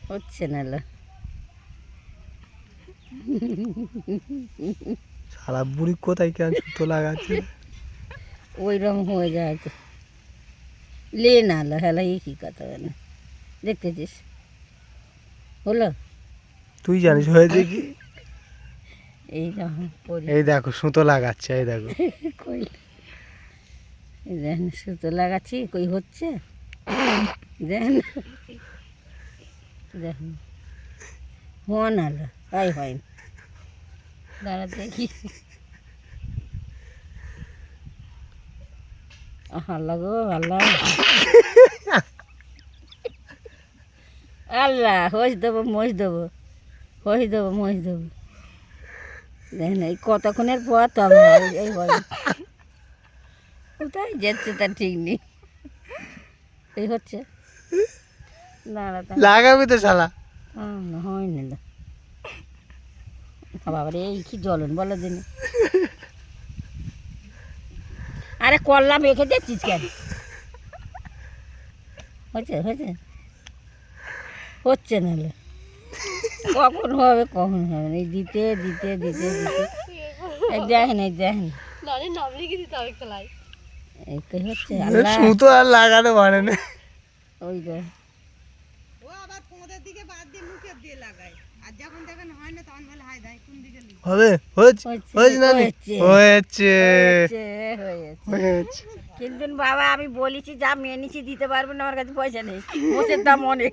হচ্ছে না লো। সারা বুড়ি কোথায় কেন সুতো লাগাচ্ছে? ওইরকম হয়ে যায় তো। লে না লো, হেলা কি কথা বলে দেখতেছিস হলো। তুই জানিস হয়েছে কি? এইরকম করি। এই দেখো সুতো লাগাচ্ছে, এই দেখো। কই এই দেখেন সুতো লাগাচ্ছি, কই হচ্ছে দেখেন দেখেন হওয়া না লো, তাই হয় না। দাঁড়া দেখি। আল্লাহ গো আল্লাহ, আল্লাহ হোস দেবো মোষ দেবো, হোস দেবো মোষ দেবো। দেখেন এই কতক্ষণের পর তবে এই বলে কোথায় যাচ্ছে তার ঠিক নেই। এই হচ্ছে দাঁড়া লাগাবি তো শালা। না হয় না বাবারে, এই কি জ্বলন বলো দিন। আরে করলাম রেখে দিচ্ছিস কেন? হচ্ছে হচ্ছে হচ্ছে না লে। কখন হবে কখন হবে না, এই দিতে দিতে দিতে দিতে এই দেখেন এই দেখেন এই তো হচ্ছে। আল্লাহ সুতো আর লাগানো মানে না। ওই যে হবে, হয়েছে হয়েছে না নি? হয়েছে হয়েছে হয়েছে হয়েছে। হয়েছে। কিন্তু বাবা আমি বলেছি যা মেনেছি দিতে পারবো না, আমার কাছে পয়সা নেই, মোষের দাম অনেক।